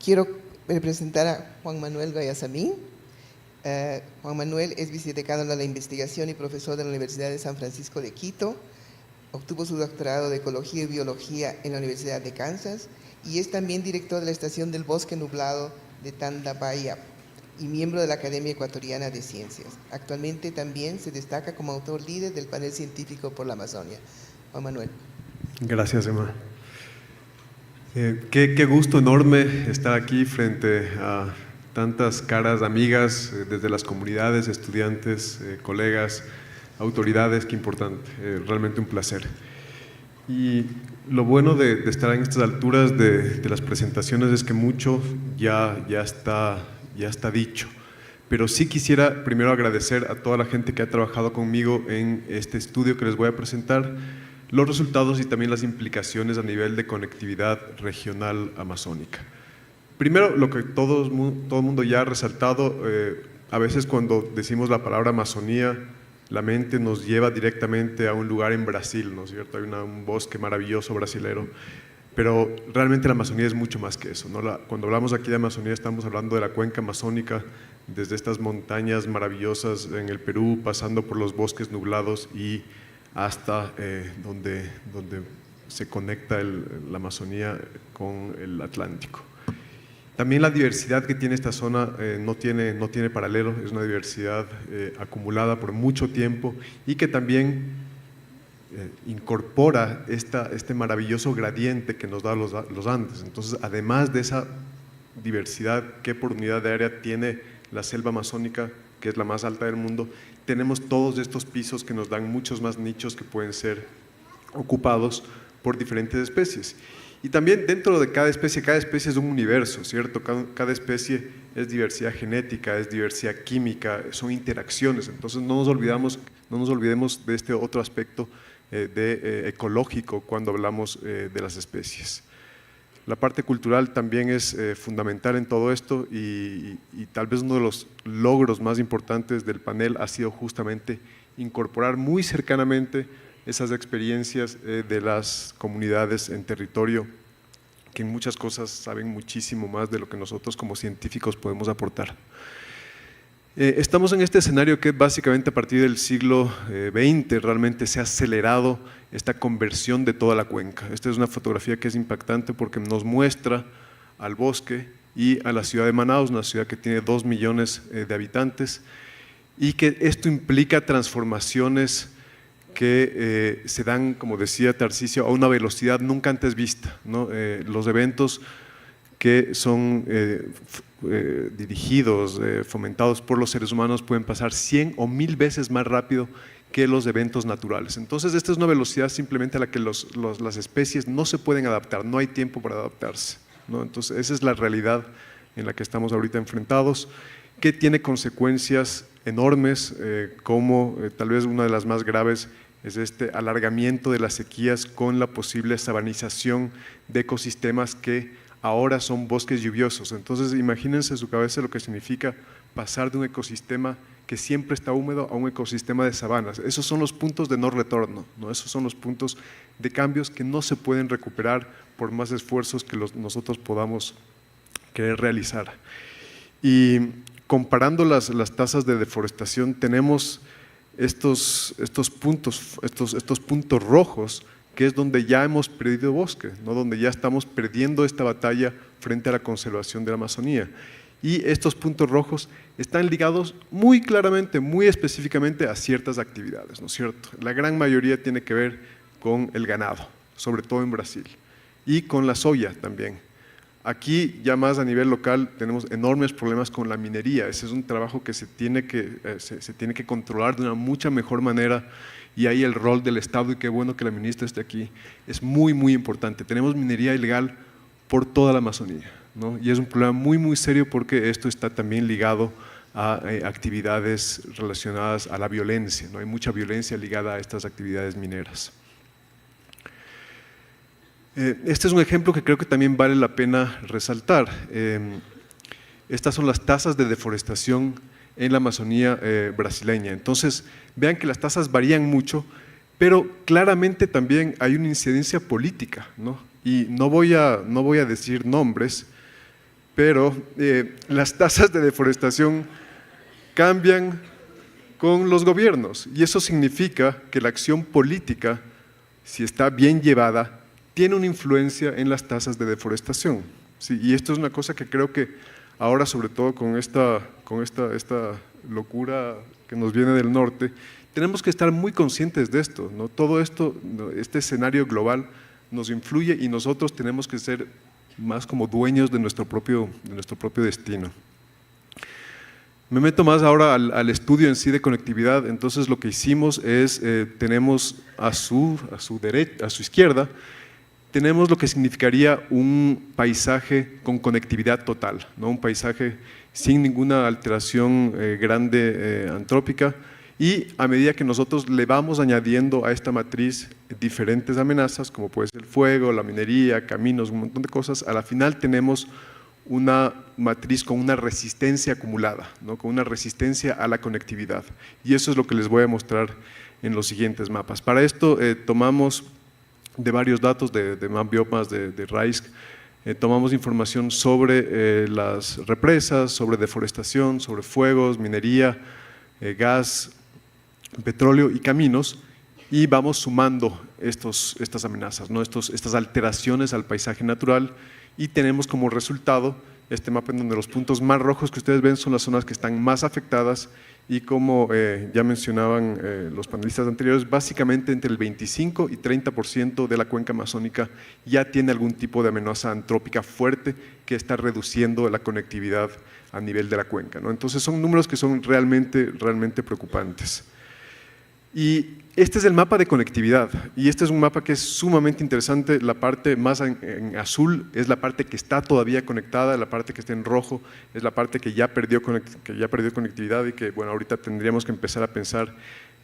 Quiero presentar a Juan Manuel Guayasamín. Juan Manuel es vicedecano de la investigación y profesor de la Universidad de San Francisco de Quito. Obtuvo su doctorado de Ecología y Biología en la Universidad de Kansas y es también director de la Estación del Bosque Nublado de Tandabaya y miembro de la Academia Ecuatoriana de Ciencias. Actualmente también se destaca como autor líder del panel científico por la Amazonia. Juan Manuel. Gracias, Emma. Qué gusto enorme estar aquí frente a tantas caras amigas desde las comunidades, estudiantes, colegas, autoridades, qué importante, realmente un placer. Y lo bueno de estar en estas alturas de las presentaciones es que mucho ya está dicho, pero sí quisiera primero agradecer a toda la gente que ha trabajado conmigo en este estudio que les voy a presentar, los resultados y también las implicaciones a nivel de conectividad regional amazónica. Primero, lo que todo el mundo ya ha resaltado, a veces cuando decimos la palabra Amazonía, la mente nos lleva directamente a un lugar en Brasil, ¿no es cierto? Hay un bosque maravilloso brasilero, pero realmente la Amazonía es mucho más que eso, ¿no? Cuando hablamos aquí de Amazonía estamos hablando de la cuenca amazónica, desde estas montañas maravillosas en el Perú, pasando por los bosques nublados y hasta donde se conecta la Amazonía con el Atlántico. También la diversidad que tiene esta zona no tiene paralelo, es una diversidad acumulada por mucho tiempo y que también incorpora este maravilloso gradiente que nos da los Andes. Entonces, además de esa diversidad que por unidad de área tiene la selva amazónica, que es la más alta del mundo, tenemos todos estos pisos que nos dan muchos más nichos que pueden ser ocupados por diferentes especies. Y también dentro de cada especie es un universo, ¿cierto? Cada especie es diversidad genética, es diversidad química, son interacciones. Entonces no nos olvidemos de este otro aspecto ecológico cuando hablamos de las especies. La parte cultural también es fundamental en todo esto y tal vez uno de los logros más importantes del panel ha sido justamente incorporar muy cercanamente esas experiencias de las comunidades en territorio que en muchas cosas saben muchísimo más de lo que nosotros como científicos podemos aportar. Estamos en este escenario que básicamente a partir del siglo XX realmente se ha acelerado esta conversión de toda la cuenca. Esta es una fotografía que es impactante porque nos muestra al bosque y a la ciudad de Manaus, una ciudad que tiene 2 millones de habitantes y que esto implica transformaciones que se dan, como decía Tarcisio, a una velocidad nunca antes vista, ¿no? Los eventos que son dirigidos, fomentados por los seres humanos pueden pasar 100 o 1000 veces más rápido que los eventos naturales. Entonces esta es una velocidad simplemente a la que las especies no se pueden adaptar, no hay tiempo para adaptarse, ¿no? Entonces esa es la realidad en la que estamos ahorita enfrentados, que tiene consecuencias enormes, como tal vez una de las más graves es este alargamiento de las sequías con la posible sabanización de ecosistemas que ahora son bosques lluviosos. Entonces imagínense en su cabeza lo que significa pasar de un ecosistema que siempre está húmedo a un ecosistema de sabanas. Esos son los puntos de no retorno, ¿no? Esos son los puntos de cambios que no se pueden recuperar por más esfuerzos que nosotros podamos querer realizar. Y comparando las tasas de deforestación, tenemos estos puntos rojos, que es donde ya hemos perdido bosque, ¿no? Donde ya estamos perdiendo esta batalla frente a la conservación de la Amazonía. Y estos puntos rojos están ligados muy claramente, muy específicamente a ciertas actividades, ¿no es cierto? La gran mayoría tiene que ver con el ganado, sobre todo en Brasil, y con la soya también. Aquí ya más a nivel local tenemos enormes problemas con la minería. Ese es un trabajo que se tiene que controlar de una mucha mejor manera y ahí el rol del Estado, y qué bueno que la ministra esté aquí, es muy muy importante. Tenemos minería ilegal por toda la Amazonía, ¿no? Y es un problema muy muy serio porque esto está también ligado a actividades relacionadas a la violencia, ¿no? Hay mucha violencia ligada a estas actividades mineras. Este es un ejemplo que creo que también vale la pena resaltar. Estas son las tasas de deforestación en la Amazonía brasileña. Entonces, vean que las tasas varían mucho, pero claramente también hay una incidencia política, ¿no? Y no voy a decir nombres, pero las tasas de deforestación cambian con los gobiernos y eso significa que la acción política, si está bien llevada, tiene una influencia en las tasas de deforestación. Sí, y esto es una cosa que creo que ahora, sobre todo con esta locura que nos viene del norte, tenemos que estar muy conscientes de esto, ¿no? Todo esto, este escenario global nos influye y nosotros tenemos que ser más como dueños de nuestro propio destino. Me meto más ahora al estudio en sí de conectividad. Entonces lo que hicimos es, tenemos a su izquierda, tenemos lo que significaría un paisaje con conectividad total, ¿no? Un paisaje sin ninguna alteración grande antrópica, y a medida que nosotros le vamos añadiendo a esta matriz diferentes amenazas, como puede ser el fuego, la minería, caminos, un montón de cosas, a la final tenemos una matriz con una resistencia acumulada, ¿no? Con una resistencia a la conectividad. Y eso es lo que les voy a mostrar en los siguientes mapas. Para esto tomamos de varios datos de MapBiomas de RAISC, tomamos información sobre las represas, sobre deforestación, sobre fuegos, minería, gas, petróleo y caminos, y vamos sumando estas amenazas, ¿no? Estas alteraciones al paisaje natural, y tenemos como resultado este mapa en donde los puntos más rojos que ustedes ven son las zonas que están más afectadas, y como ya mencionaban los panelistas anteriores, básicamente entre el 25 y 30% de la cuenca amazónica ya tiene algún tipo de amenaza antrópica fuerte que está reduciendo la conectividad a nivel de la cuenca, ¿no? Entonces son números que son realmente preocupantes. Y este es el mapa de conectividad, y este es un mapa que es sumamente interesante. La parte más en azul es la parte que está todavía conectada, la parte que está en rojo es la parte que ya perdió conectividad, y que, bueno, ahorita tendríamos que empezar a pensar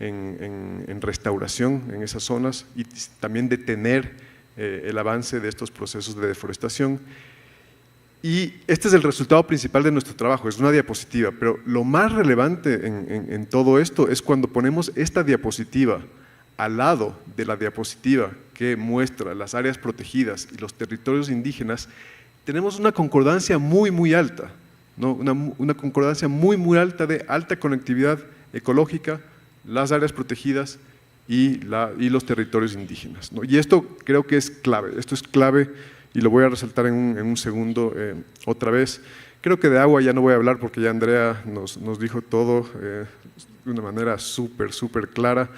en restauración en esas zonas y también detener el avance de estos procesos de deforestación. Y este es el resultado principal de nuestro trabajo, es una diapositiva, pero lo más relevante en todo esto es cuando ponemos esta diapositiva al lado de la diapositiva que muestra las áreas protegidas y los territorios indígenas. Tenemos una concordancia muy alta, ¿no? Una concordancia muy alta de alta conectividad ecológica, las áreas protegidas y los territorios indígenas, ¿no? Y esto creo que es clave, esto es clave. Y lo voy a resaltar en un segundo otra vez. Creo que de agua ya no voy a hablar porque ya Andrea nos dijo todo de una manera súper clara,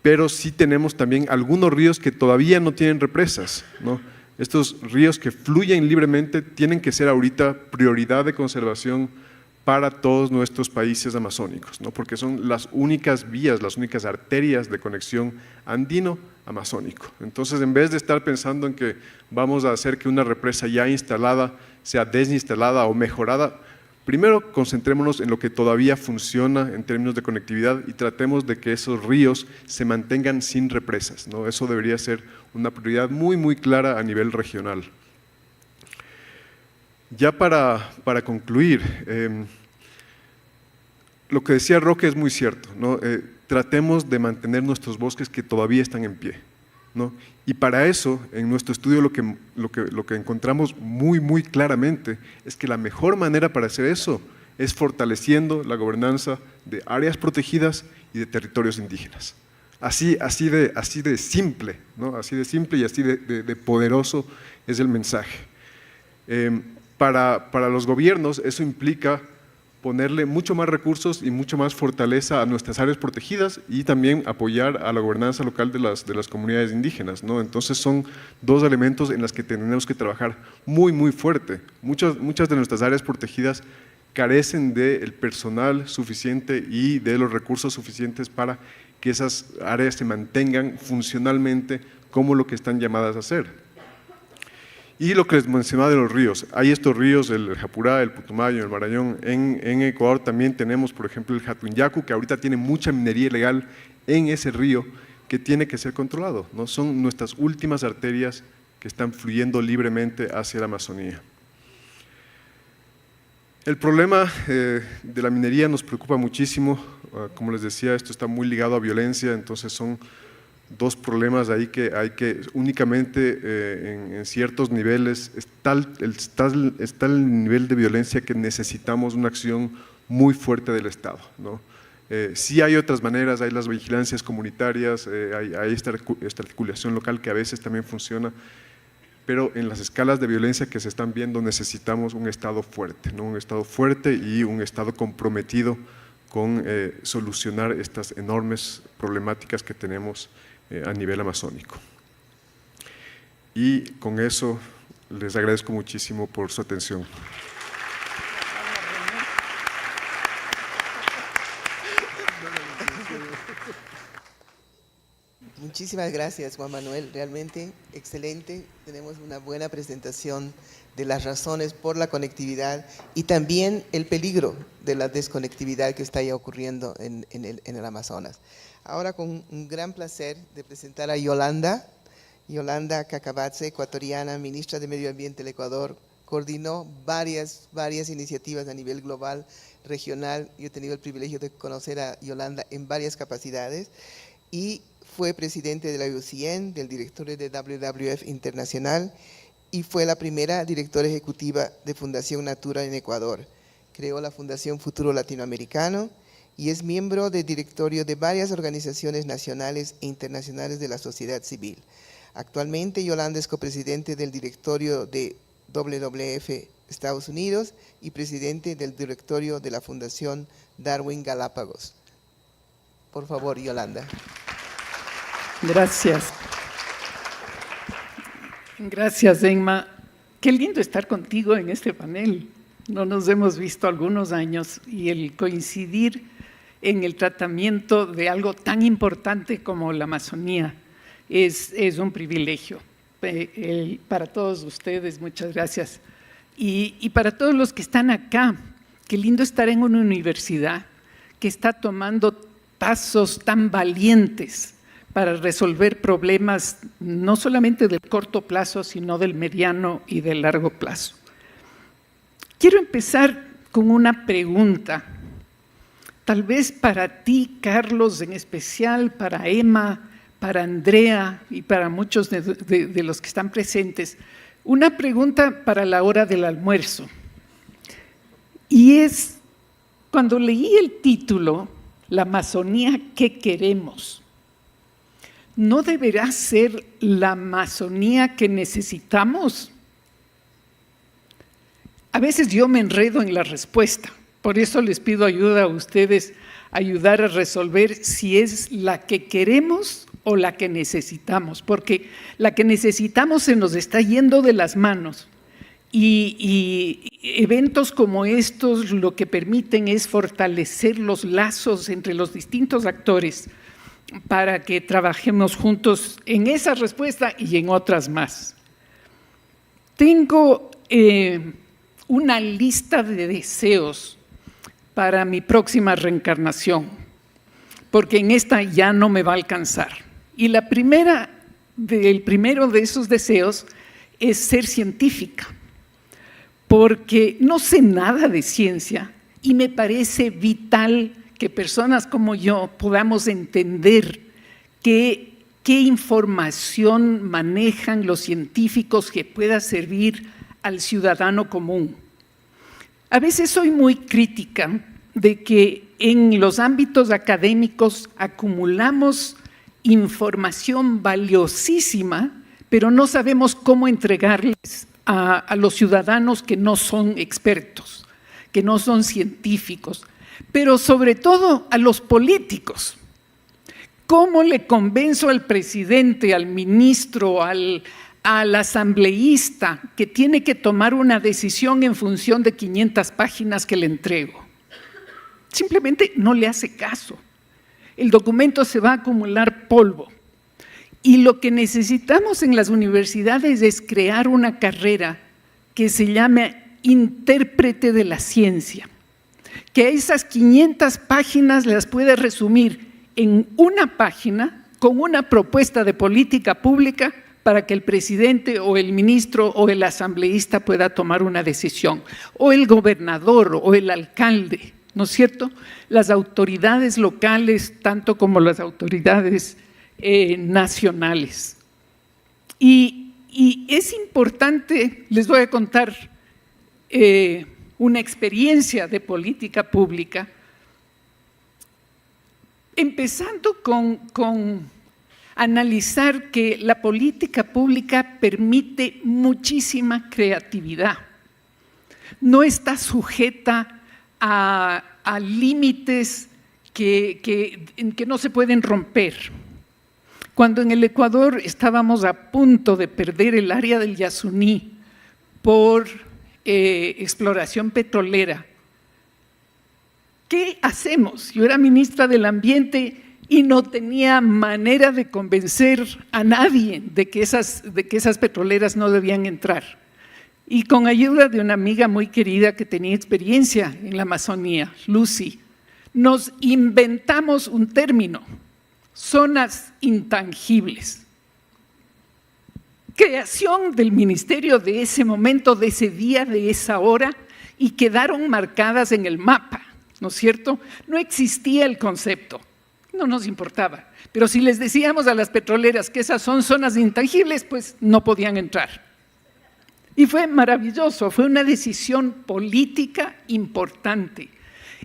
pero sí tenemos también algunos ríos que todavía no tienen represas, ¿no? Estos ríos que fluyen libremente tienen que ser ahorita prioridad de conservación para todos nuestros países amazónicos, ¿no? Porque son las únicas vías, las únicas arterias de conexión andino-amazónico. Entonces, en vez de estar pensando en que vamos a hacer que una represa ya instalada sea desinstalada o mejorada, primero concentrémonos en lo que todavía funciona en términos de conectividad y tratemos de que esos ríos se mantengan sin represas, ¿no? Eso debería ser una prioridad muy clara a nivel regional. Ya para concluir, lo que decía Roque es muy cierto, ¿no? Tratemos de mantener nuestros bosques que todavía están en pie, ¿no? Y para eso, en nuestro estudio lo que encontramos muy claramente es que la mejor manera para hacer eso es fortaleciendo la gobernanza de áreas protegidas y de territorios indígenas. Así de simple, ¿no? Así de simple y así de poderoso es el mensaje. Para los gobiernos eso implica ponerle mucho más recursos y mucho más fortaleza a nuestras áreas protegidas y también apoyar a la gobernanza local de las comunidades indígenas, ¿no? Entonces son dos elementos en los que tenemos que trabajar muy fuerte. Muchas de nuestras áreas protegidas carecen del personal suficiente y de los recursos suficientes para que esas áreas se mantengan funcionalmente como lo que están llamadas a hacer. Y lo que les mencionaba de los ríos, hay estos ríos, el Japurá, el Putumayo, el Marañón. En Ecuador también tenemos, por ejemplo, el Jatuñacu, que ahorita tiene mucha minería ilegal en ese río que tiene que ser controlado, ¿no? Son nuestras últimas arterias que están fluyendo libremente hacia la Amazonía. El problema de la minería nos preocupa muchísimo. Como les decía, esto está muy ligado a violencia, entonces son dos problemas ahí que hay que únicamente en ciertos niveles está el nivel de violencia que necesitamos una acción muy fuerte del Estado, ¿no? Sí hay otras maneras, hay las vigilancias comunitarias, hay esta articulación local que a veces también funciona, pero en las escalas de violencia que se están viendo necesitamos un Estado fuerte, ¿no? Un Estado fuerte y un Estado comprometido con solucionar estas enormes problemáticas que tenemos a nivel amazónico. Y con eso les agradezco muchísimo por su atención. Muchísimas gracias, Juan Manuel, realmente excelente. Tenemos una buena presentación de las razones por la conectividad y también el peligro de la desconectividad que está ya ocurriendo en el Amazonas. Ahora con un gran placer de presentar a Yolanda Cacabatze, ecuatoriana, ministra de Medio Ambiente del Ecuador, coordinó varias iniciativas a nivel global, regional. Yo he tenido el privilegio de conocer a Yolanda en varias capacidades y fue presidente de la IUCN, del directorio de WWF Internacional y fue la primera directora ejecutiva de Fundación Natura en Ecuador. Creó la Fundación Futuro Latinoamericano y es miembro del directorio de varias organizaciones nacionales e internacionales de la sociedad civil. Actualmente Yolanda es copresidente del directorio de WWF Estados Unidos y presidente del directorio de la Fundación Darwin Galápagos. Por favor, Yolanda. Gracias. Gracias, Emma. Qué lindo estar contigo en este panel. No nos hemos visto algunos años y el coincidir en el tratamiento de algo tan importante como la Amazonía es un privilegio. Para todos ustedes, muchas gracias. Y para todos los que están acá, qué lindo estar en una universidad que está tomando pasos tan valientes para resolver problemas no solamente del corto plazo, sino del mediano y del largo plazo. Quiero empezar con una pregunta, tal vez para ti, Carlos, en especial, para Emma, para Andrea y para muchos de los que están presentes. Una pregunta para la hora del almuerzo. Y es, cuando leí el título, La Amazonía, ¿qué queremos? ¿No deberá ser la Amazonía que necesitamos? A veces yo me enredo en la respuesta, por eso les pido ayuda a ustedes, ayudar a resolver si es la que queremos o la que necesitamos, porque la que necesitamos se nos está yendo de las manos y eventos como estos lo que permiten es fortalecer los lazos entre los distintos actores para que trabajemos juntos en esa respuesta y en otras más. Tengo una lista de deseos para mi próxima reencarnación, porque en esta ya no me va a alcanzar. Y el primero de esos deseos es ser científica, porque no sé nada de ciencia y me parece vital que personas como yo podamos entender qué información manejan los científicos que pueda servir al ciudadano común. A veces soy muy crítica de que en los ámbitos académicos acumulamos información valiosísima, pero no sabemos cómo entregarles a los ciudadanos que no son expertos, que no son científicos, pero sobre todo a los políticos. ¿Cómo le convenzo al presidente, al ministro, al asambleísta que tiene que tomar una decisión en función de 500 páginas que le entrego? Simplemente no le hace caso. El documento se va a acumular polvo. Y lo que necesitamos en las universidades es crear una carrera que se llame intérprete de la ciencia, que esas 500 páginas las puede resumir en una página con una propuesta de política pública para que el presidente o el ministro o el asambleísta pueda tomar una decisión, o el gobernador o el alcalde, ¿no es cierto? Las autoridades locales, tanto como las autoridades nacionales. Y es importante, les voy a contar una experiencia de política pública, empezando con analizar que la política pública permite muchísima creatividad. No está sujeta a límites que no se pueden romper. Cuando en el Ecuador estábamos a punto de perder el área del Yasuní por exploración petrolera, ¿qué hacemos? Yo era ministra del Ambiente y no tenía manera de convencer a nadie de que esas petroleras no debían entrar. Y con ayuda de una amiga muy querida que tenía experiencia en la Amazonía, Lucy, nos inventamos un término: zonas intangibles. Creación del ministerio de ese momento, de ese día, de esa hora, y quedaron marcadas en el mapa, ¿no es cierto? No existía el concepto, no nos importaba, pero si les decíamos a las petroleras que esas son zonas intangibles, pues no podían entrar. Y fue maravilloso, fue una decisión política importante.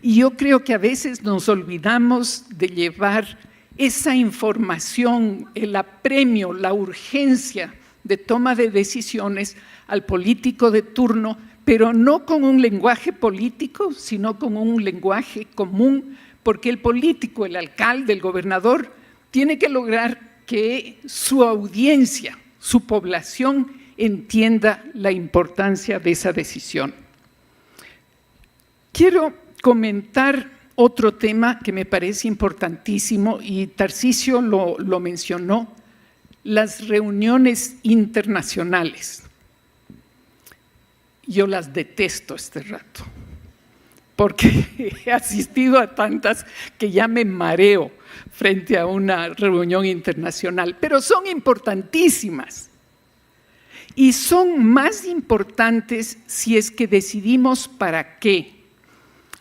Y yo creo que a veces nos olvidamos de llevar esa información, el apremio, la urgencia de toma de decisiones al político de turno, pero no con un lenguaje político, sino con un lenguaje común, porque el político, el alcalde, el gobernador, tiene que lograr que su audiencia, su población, entienda la importancia de esa decisión. Quiero comentar otro tema que me parece importantísimo, y Tarcisio lo mencionó: las reuniones internacionales. Yo las detesto este rato, porque he asistido a tantas que ya me mareo frente a una reunión internacional, pero son importantísimas. Y son más importantes si es que decidimos para qué.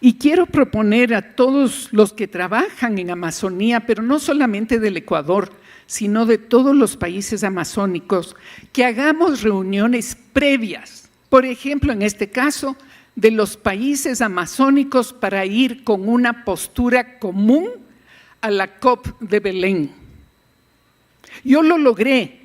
Y quiero proponer a todos los que trabajan en Amazonía, pero no solamente del Ecuador, sino de todos los países amazónicos, que hagamos reuniones previas. Por ejemplo, en este caso, de los países amazónicos, para ir con una postura común a la COP de Belén. Yo lo logré.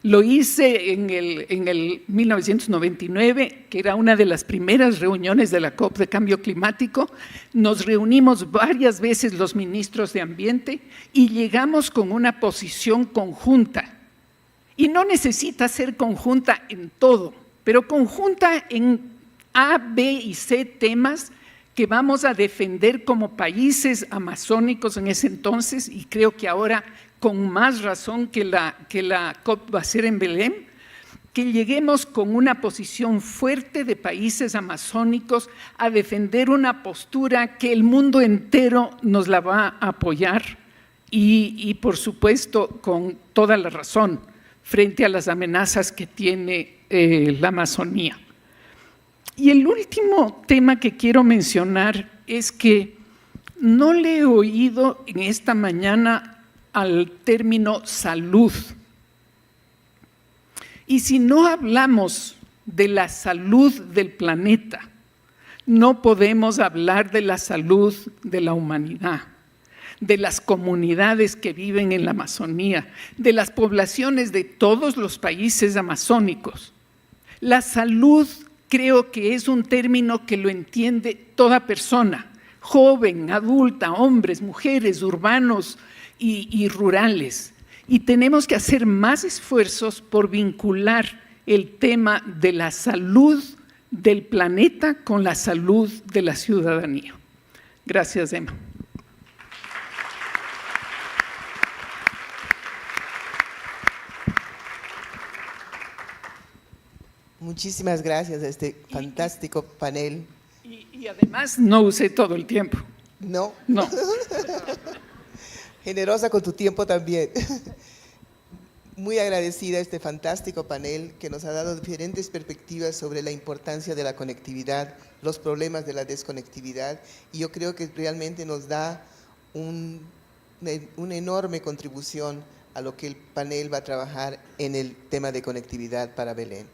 Lo hice en el 1999, que era una de las primeras reuniones de la COP de Cambio Climático. Nos reunimos varias veces los ministros de Ambiente y llegamos con una posición conjunta. Y no necesita ser conjunta en todo, pero conjunta en A, B y C temas que vamos a defender como países amazónicos en ese entonces, y creo que ahora con más razón que la COP va a ser en Belén, que lleguemos con una posición fuerte de países amazónicos a defender una postura que el mundo entero nos la va a apoyar y por supuesto con toda la razón frente a las amenazas que tiene la Amazonía. Y el último tema que quiero mencionar es que no le he oído en esta mañana al término salud. Y si no hablamos de la salud del planeta, no podemos hablar de la salud de la humanidad, de las comunidades que viven en la Amazonía, de las poblaciones de todos los países amazónicos. La salud creo que es un término que lo entiende toda persona, joven, adulta, hombres, mujeres, urbanos y rurales. Y tenemos que hacer más esfuerzos por vincular el tema de la salud del planeta con la salud de la ciudadanía. Gracias, Emma. Muchísimas gracias a este fantástico panel. Y además no usé todo el tiempo. No. No. Generosa con tu tiempo también. Muy agradecida a este fantástico panel que nos ha dado diferentes perspectivas sobre la importancia de la conectividad, los problemas de la desconectividad, y yo creo que realmente nos da una enorme contribución a lo que el panel va a trabajar en el tema de conectividad para Belén.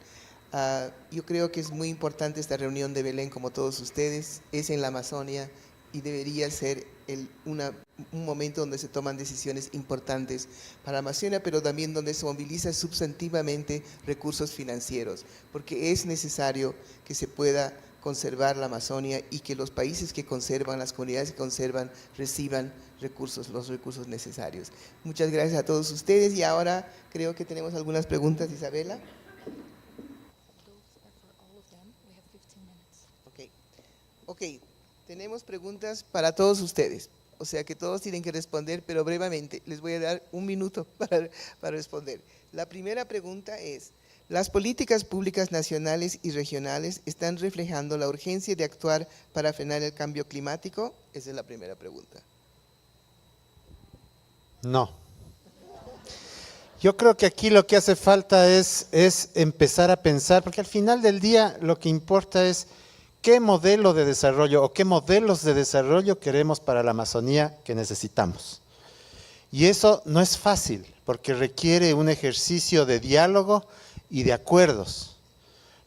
Yo creo que es muy importante esta reunión de Belén, como todos ustedes, es en la Amazonia y debería ser un momento donde se toman decisiones importantes para la Amazonia, pero también donde se moviliza sustantivamente recursos financieros, porque es necesario que se pueda conservar la Amazonia y que los países que conservan, las comunidades que conservan, reciban los recursos necesarios. Muchas gracias a todos ustedes y ahora creo que tenemos algunas preguntas, Isabela. Ok, tenemos preguntas para todos ustedes, o sea que todos tienen que responder, pero brevemente, les voy a dar un minuto para responder. La primera pregunta es: ¿las políticas públicas nacionales y regionales están reflejando la urgencia de actuar para frenar el cambio climático? Esa es la primera pregunta. No. Yo creo que aquí lo que hace falta es empezar a pensar, porque al final del día lo que importa es qué modelo de desarrollo o qué modelos de desarrollo queremos para la Amazonía que necesitamos. Y eso no es fácil, porque requiere un ejercicio de diálogo y de acuerdos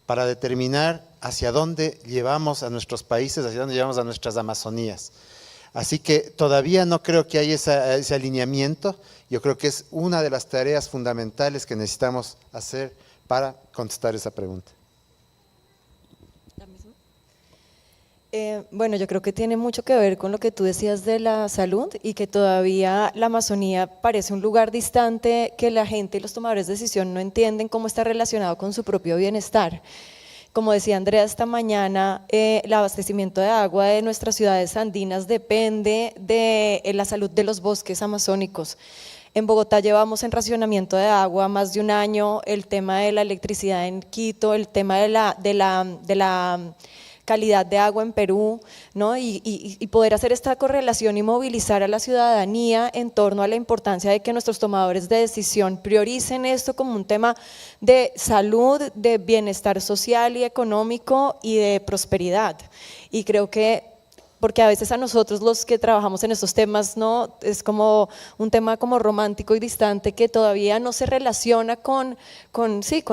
para determinar hacia dónde llevamos a nuestros países, hacia dónde llevamos a nuestras Amazonías. Así que todavía no creo que haya ese alineamiento. Yo creo que es una de las tareas fundamentales que necesitamos hacer para contestar esa pregunta. ¿La misma? Bueno, yo creo que tiene mucho que ver con lo que tú decías de la salud y que todavía la Amazonía parece un lugar distante que la gente y los tomadores de decisión no entienden cómo está relacionado con su propio bienestar. Como decía Andrea esta mañana, el abastecimiento de agua de nuestras ciudades andinas depende de la salud de los bosques amazónicos. En Bogotá llevamos en racionamiento de agua más de un año, el tema de la electricidad en Quito, el tema de la calidad de agua en Perú, ¿no? Y poder hacer esta correlación y movilizar a la ciudadanía en torno a la importancia de que nuestros tomadores de decisión prioricen esto como un tema de salud, de bienestar social y económico y de prosperidad. Y creo que porque a veces a nosotros los que trabajamos en estos temas, ¿no? Es como un tema como romántico y distante que todavía no se relaciona con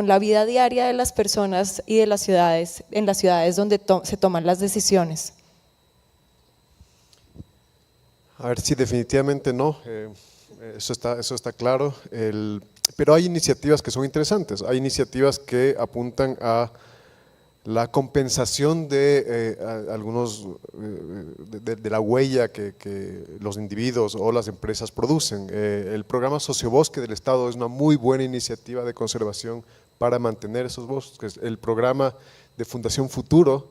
la vida diaria de las personas y de las ciudades, en las ciudades donde se toman las decisiones. A ver, sí, definitivamente no, eso está claro, pero hay iniciativas que son interesantes, hay iniciativas que apuntan a la compensación de de la huella que los individuos o las empresas producen. El programa Sociobosque del Estado es una muy buena iniciativa de conservación para mantener esos bosques. El programa de Fundación Futuro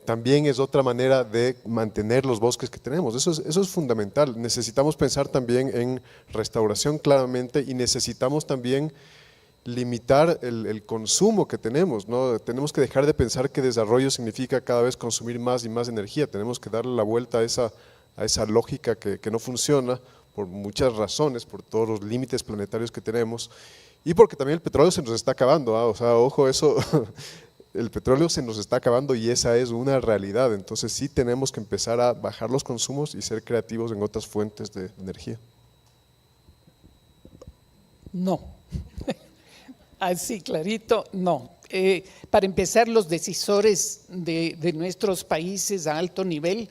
también es otra manera de mantener los bosques que tenemos. Eso es fundamental. Necesitamos pensar también en restauración claramente y necesitamos también limitar el consumo que tenemos, ¿no? Tenemos que dejar de pensar que desarrollo significa cada vez consumir más y más energía. Tenemos que darle la vuelta a esa lógica que no funciona por muchas razones, por todos los límites planetarios que tenemos y porque también el petróleo se nos está acabando, ¿ah? O sea, ojo, eso, el petróleo se nos está acabando y esa es una realidad. Entonces sí tenemos que empezar a bajar los consumos y ser creativos en otras fuentes de energía. No. Así clarito, no. Para empezar, los decisores de nuestros países a alto nivel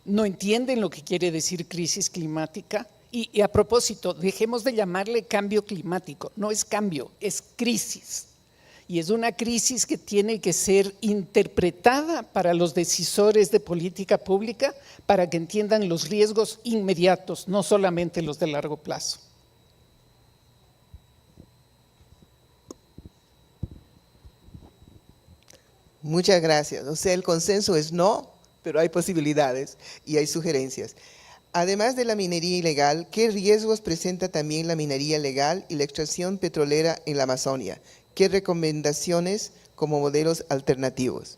no entienden lo que quiere decir crisis climática y a propósito, dejemos de llamarle cambio climático, no es cambio, es crisis. Y es una crisis que tiene que ser interpretada para los decisores de política pública para que entiendan los riesgos inmediatos, no solamente los de largo plazo. Muchas gracias. O sea, el consenso es no, pero hay posibilidades y hay sugerencias. Además de la minería ilegal, ¿qué riesgos presenta también la minería legal y la extracción petrolera en la Amazonia? ¿Qué recomendaciones como modelos alternativos?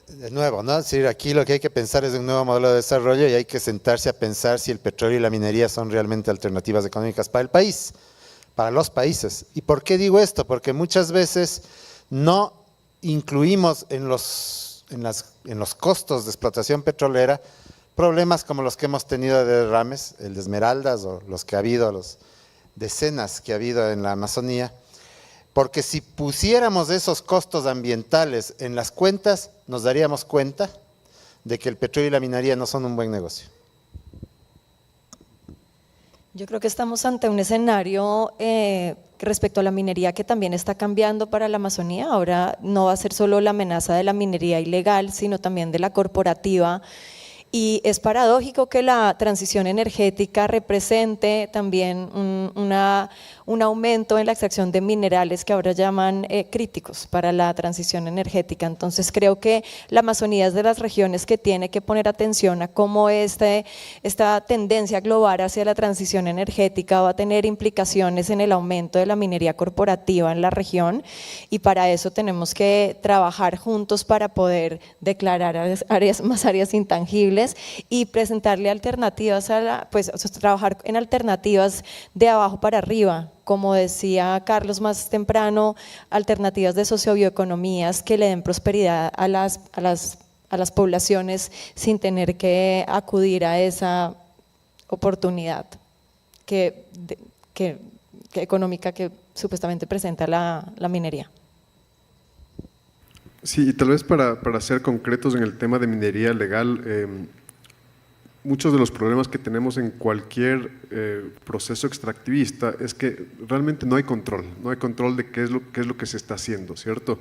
De nuevo, ¿no? Es decir, aquí lo que hay que pensar es de un nuevo modelo de desarrollo y hay que sentarse a pensar si el petróleo y la minería son realmente alternativas económicas para el país, para los países. ¿Y por qué digo esto? Porque muchas veces no incluimos en los costos de explotación petrolera problemas como los que hemos tenido de derrames, el de Esmeraldas o los que ha habido, los decenas que ha habido en la Amazonía, porque si pusiéramos esos costos ambientales en las cuentas, nos daríamos cuenta de que el petróleo y la minería no son un buen negocio. Yo creo que estamos ante un escenario respecto a la minería que también está cambiando para la Amazonía. Ahora no va a ser solo la amenaza de la minería ilegal, sino también de la corporativa. Y es paradójico que la transición energética represente también un aumento en la extracción de minerales que ahora llaman críticos para la transición energética. Entonces creo que la Amazonía es de las regiones que tiene que poner atención a cómo esta tendencia global hacia la transición energética va a tener implicaciones en el aumento de la minería corporativa en la región, y para eso tenemos que trabajar juntos para poder declarar más áreas intangibles y presentarle alternativas trabajar en alternativas de abajo para arriba, como decía Carlos más temprano, alternativas de sociobioeconomías que le den prosperidad a las poblaciones sin tener que acudir a esa oportunidad económica que supuestamente presenta la minería. Sí, y tal vez para ser concretos en el tema de minería legal, muchos de los problemas que tenemos en cualquier proceso extractivista es que realmente no hay control de qué es lo que se está haciendo, ¿cierto?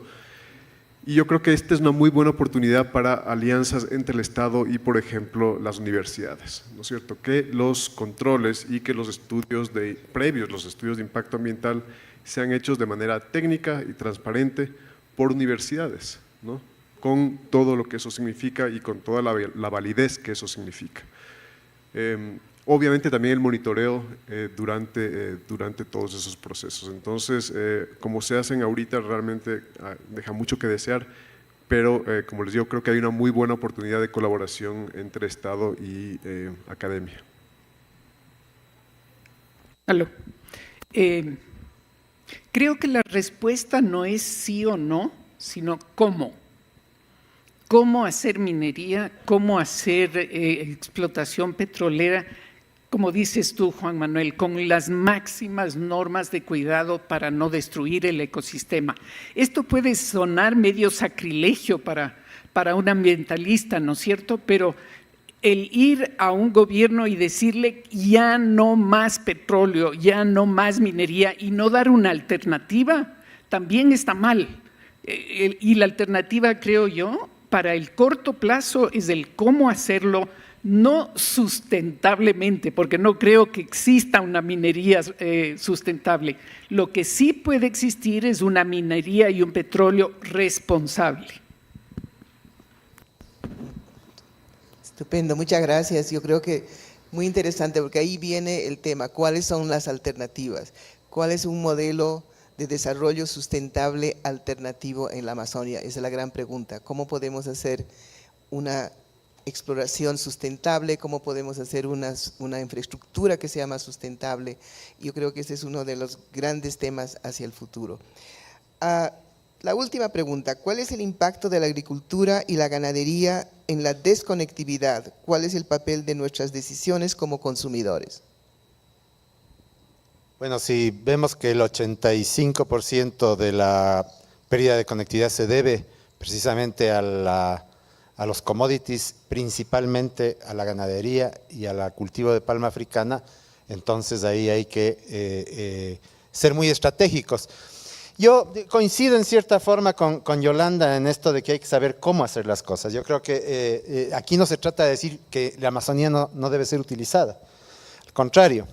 Y yo creo que esta es una muy buena oportunidad para alianzas entre el Estado y, por ejemplo, las universidades, ¿no es cierto? Que los controles y que los estudios previos, los estudios de impacto ambiental, sean hechos de manera técnica y transparente por universidades, ¿no? Con todo lo que eso significa y con toda la validez que eso significa. Obviamente también el monitoreo durante todos esos procesos. Entonces, como se hacen ahorita, realmente deja mucho que desear, pero como les digo, creo que hay una muy buena oportunidad de colaboración entre Estado y academia. Aló. Creo que la respuesta no es sí o no, sino cómo. Cómo hacer minería, cómo hacer explotación petrolera, como dices tú, Juan Manuel, con las máximas normas de cuidado para no destruir el ecosistema. Esto puede sonar medio sacrilegio para un ambientalista, ¿no es cierto? Pero el ir a un gobierno y decirle ya no más petróleo, ya no más minería y no dar una alternativa, también está mal. Y la alternativa, creo yo, para el corto plazo es el cómo hacerlo, no sustentablemente, porque no creo que exista una minería sustentable. Lo que sí puede existir es una minería y un petróleo responsable. Estupendo, muchas gracias. Yo creo que muy interesante porque ahí viene el tema, ¿cuáles son las alternativas? ¿Cuál es un modelo de desarrollo sustentable alternativo en la Amazonia? Esa es la gran pregunta. ¿Cómo podemos hacer una exploración sustentable? ¿Cómo podemos hacer una infraestructura que sea más sustentable? Yo creo que ese es uno de los grandes temas hacia el futuro. La última pregunta, ¿cuál es el impacto de la agricultura y la ganadería en la desconectividad? ¿Cuál es el papel de nuestras decisiones como consumidores? Bueno, si vemos que el 85% de la pérdida de conectividad se debe precisamente a los commodities, principalmente a la ganadería y al cultivo de palma africana, entonces ahí hay que ser muy estratégicos. Yo coincido en cierta forma con Yolanda en esto de que hay que saber cómo hacer las cosas. Yo creo que aquí no se trata de decir que la Amazonía no debe ser utilizada. Al contrario,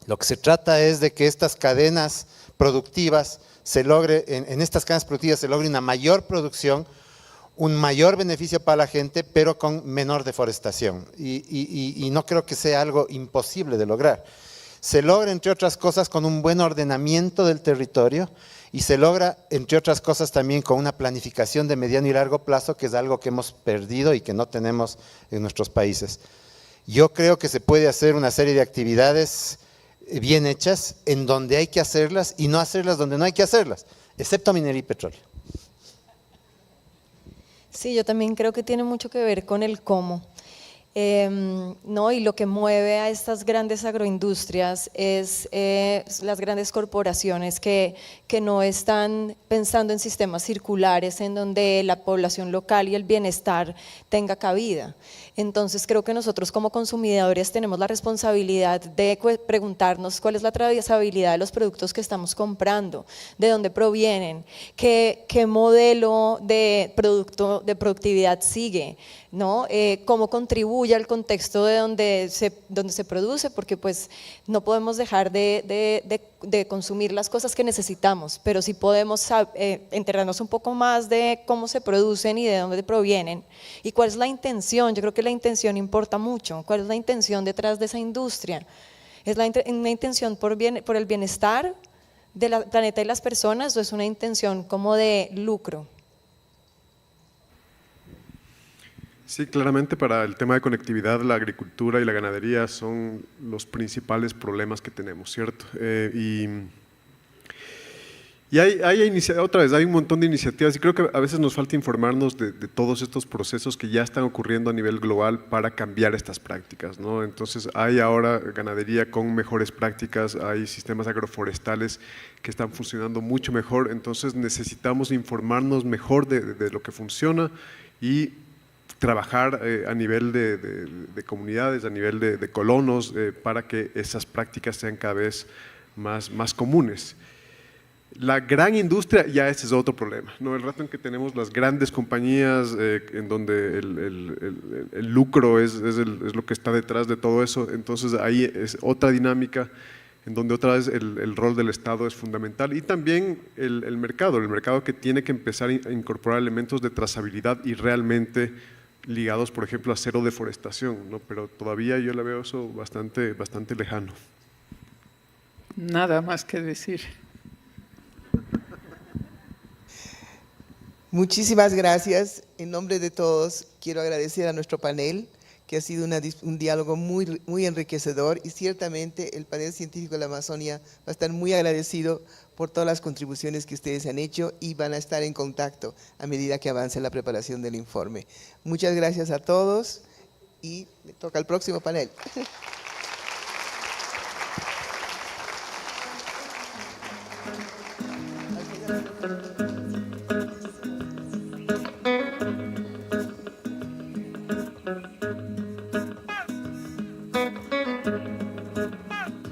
lo que se trata es de que estas cadenas productivas en estas cadenas productivas se logre una mayor producción, un mayor beneficio para la gente, pero con menor deforestación. Y no creo que sea algo imposible de lograr. Se logra, entre otras cosas, con un buen ordenamiento del territorio y se logra, entre otras cosas, también con una planificación de mediano y largo plazo, que es algo que hemos perdido y que no tenemos en nuestros países. Yo creo que se puede hacer una serie de actividades bien hechas en donde hay que hacerlas y no hacerlas donde no hay que hacerlas, excepto minería y petróleo. Sí, yo también creo que tiene mucho que ver con el cómo. ¿no? Y lo que mueve a estas grandes agroindustrias es las grandes corporaciones que no están pensando en sistemas circulares en donde la población local y el bienestar tenga cabida. Entonces creo que nosotros como consumidores tenemos la responsabilidad de preguntarnos cuál es la trazabilidad de los productos que estamos comprando, de dónde provienen, qué modelo de productividad sigue, ¿no? Cómo contribuye al contexto de donde se produce, porque pues no podemos dejar de consumir las cosas que necesitamos, pero sí podemos enterarnos un poco más de cómo se producen y de dónde provienen y cuál es la intención. Yo creo que la intención importa mucho. ¿Cuál es la intención detrás de esa industria? ¿Es una intención por el bienestar del planeta y las personas o es una intención como de lucro? Sí, claramente para el tema de conectividad, la agricultura y la ganadería son los principales problemas que tenemos, ¿cierto? Y otra vez, hay un montón de iniciativas y creo que a veces nos falta informarnos de todos estos procesos que ya están ocurriendo a nivel global para cambiar estas prácticas, ¿no? Entonces hay ahora ganadería con mejores prácticas, hay sistemas agroforestales que están funcionando mucho mejor, entonces necesitamos informarnos mejor de lo que funciona y trabajar a nivel de comunidades, a nivel de colonos, para que esas prácticas sean cada vez más comunes. La gran industria, ya ese es otro problema, ¿no? El rato en que tenemos las grandes compañías en donde el lucro es lo que está detrás de todo eso, entonces ahí es otra dinámica en donde otra vez el rol del Estado es fundamental y también el mercado que tiene que empezar a incorporar elementos de trazabilidad y realmente ligados, por ejemplo, a cero deforestación, ¿no? Pero todavía yo la veo eso bastante lejano. Nada más que decir. Muchísimas gracias. En nombre de todos, quiero agradecer a nuestro panel, que ha sido un diálogo muy enriquecedor y ciertamente el panel científico de la Amazonia va a estar muy agradecido por todas las contribuciones que ustedes han hecho y van a estar en contacto a medida que avance la preparación del informe. Muchas gracias a todos y me toca el próximo panel.